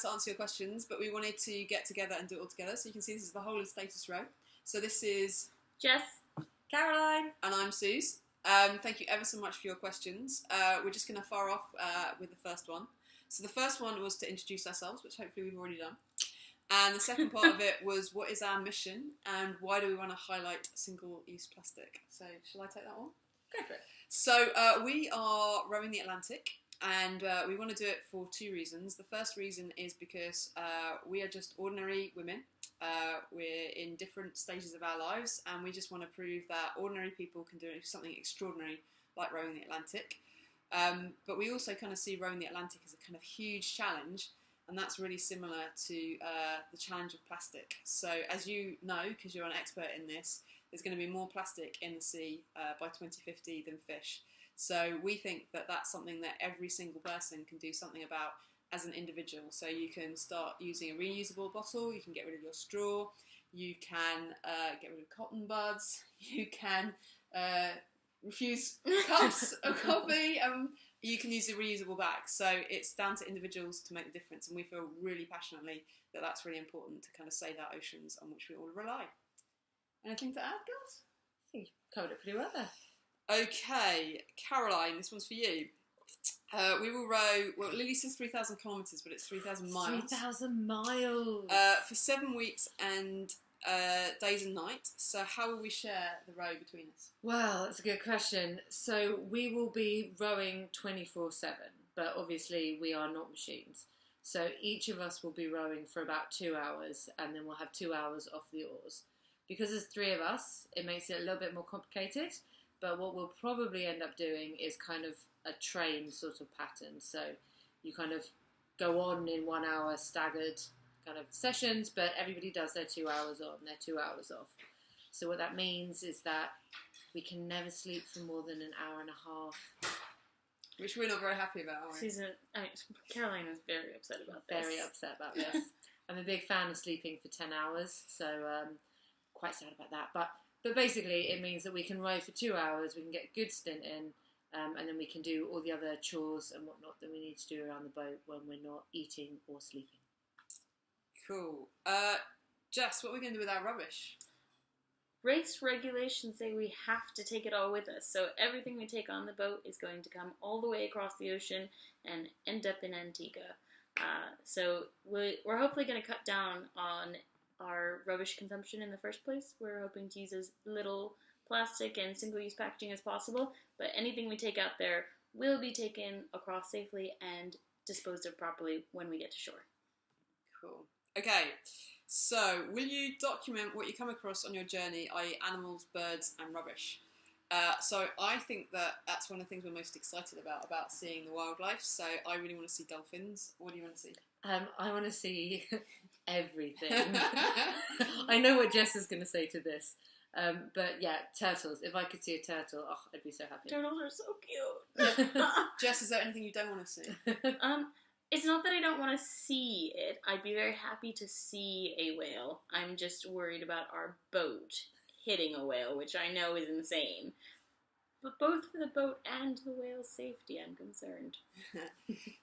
to answer your questions, but we wanted to get together and do it all together. So you can see this is the whole of StatusRow. So this is Jess, Caroline, and I'm Suze. Thank you ever so much for your questions. We're just going to fire off with the first one. So the first one was to introduce ourselves, which hopefully we've already done. And the second part of it was, what is our mission and why do we want to highlight single-use plastic? So shall I take that one? go for it. So we are rowing the Atlantic, and we want to do it for two reasons. The first reason is because we are just ordinary women. We're in different stages of our lives, and we just want to prove that ordinary people can do something extraordinary like rowing the Atlantic. But we also kind of see rowing the Atlantic as a kind of huge challenge, and that's really similar to the challenge of plastic. So as you know, because you're an expert in this, there's going to be more plastic in the sea by 2050 than fish. So we think that that's something that every single person can do something about as an individual. So you can start using a reusable bottle, you can get rid of your straw, you can get rid of cotton buds, you can refuse cups of coffee, you can use a reusable bag. So it's down to individuals to make the difference, and we feel really passionately that that's really important to kind of save our oceans on which we all rely. Anything to add, girls? I think you covered it pretty well there. Okay, Caroline, this one's for you. We will row, well, Lily says 3,000 kilometres, but it's 3,000 miles. 3,000 miles! For 7 weeks and days and nights. So how will we share the row between us? Well, that's a good question. So we will be rowing 24/7, but obviously we are not machines. So each of us will be rowing for about 2 hours, and then we'll have 2 hours off the oars. Because there's three of us, it makes it a little bit more complicated, but what we'll probably end up doing is kind of a train sort of pattern. So you kind of go on in 1 hour staggered kind of sessions, but everybody does their 2 hours on, their 2 hours off. So what that means is that we can never sleep for more than an hour and a half. Which we're not very happy about, are we? Caroline is very upset about this. Very upset about this. I'm a big fan of sleeping for 10 hours, so quite sad about that. But basically it means that we can row for 2 hours, we can get a good stint in, and then we can do all the other chores and whatnot that we need to do around the boat when we're not eating or sleeping. Cool. Jess, what are we going to do with our rubbish? Race regulations say we have to take it all with us, so everything we take on the boat is going to come all the way across the ocean and end up in Antigua. So we're hopefully going to cut down on our rubbish consumption in the first place. We're hoping to use as little plastic and single-use packaging as possible, but anything we take out there will be taken across safely and disposed of properly when we get to shore. Cool. Okay, so will you document what you come across on your journey, i.e. animals, birds and rubbish? So I think that that's one of the things we're most excited about seeing the wildlife. So I really want to see dolphins. What do you want to see? I want to see everything. I know what Jess is going to say to this. But yeah, turtles. If I could see a turtle, I'd be so happy. Turtles are so cute. Jess, is there anything you don't want to see? It's not that I don't want to see it. I'd be very happy to see a whale. I'm just worried about our boat hitting a whale, which I know is insane. But both for the boat and the whale's safety, I'm concerned.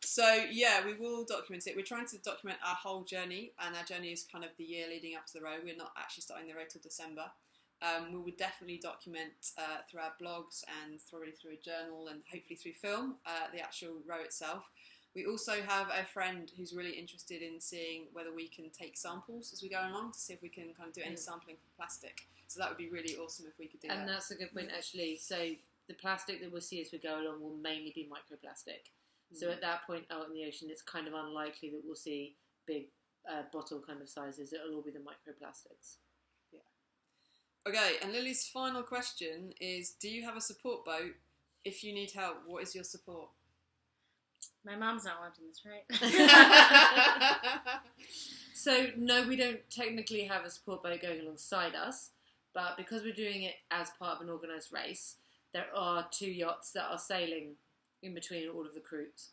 So, yeah, we will document it. We're trying to document our whole journey, and our journey is kind of the year leading up to the row. We're not actually starting the row till December. We would definitely document through our blogs and through a journal and hopefully through film the actual row itself. We also have a friend who's really interested in seeing whether we can take samples as we go along to see if we can kind of do any sampling for plastic. So that would be really awesome if we could do that. And that's a good point, actually. So the plastic that we'll see as we go along will mainly be microplastic. So at that point out in the ocean, it's kind of unlikely that we'll see big bottle kind of sizes. It'll all be the microplastics. Yeah. Okay, and Lily's final question is, do you have a support boat? If you need help, what is your support? My mom's not watching this, right? So, no, we don't technically have a support boat going alongside us, but because we're doing it as part of an organised race, there are 2 yachts that are sailing in between all of the crews.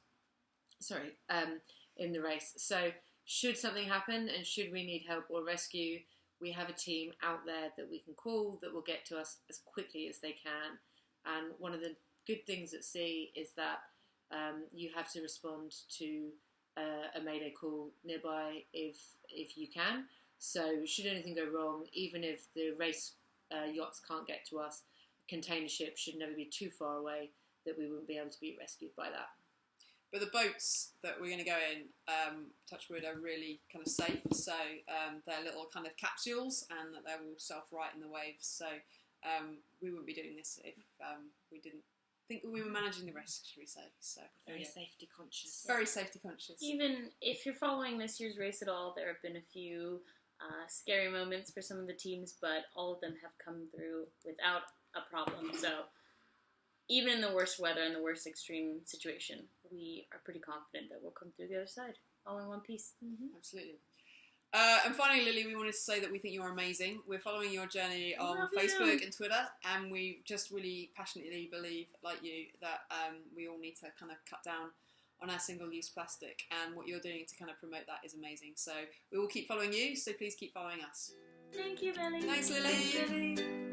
In the race. So, should something happen and should we need help or rescue, we have a team out there that we can call that will get to us as quickly as they can. And one of the good things at sea is that you have to respond to a mayday call nearby if you can. So should anything go wrong, even if the race yachts can't get to us, container ships should never be too far away that we wouldn't be able to be rescued by that. But the boats that we're going to go in, touch wood, are really kind of safe. So they're little kind of capsules, and that they will self-right in the waves. So we wouldn't be doing this if we didn't think we were managing the risk, should we say. So Very safety conscious. Very safety conscious. Even if you're following this year's race at all, there have been a few scary moments for some of the teams, but all of them have come through without a problem. So even in the worst weather and the worst extreme situation, we are pretty confident that we'll come through the other side, all in one piece. Mm-hmm. Absolutely. And finally, Lily, we wanted to say that we think you're amazing. We're following your journey on Facebook and Twitter, and we just really passionately believe, like you, that we all need to kind of cut down on our single-use plastic, and what you're doing to kind of promote that is amazing. So we will keep following you, so please keep following us. Thank you, Lily. Thanks, Lily. Thanks, Lily.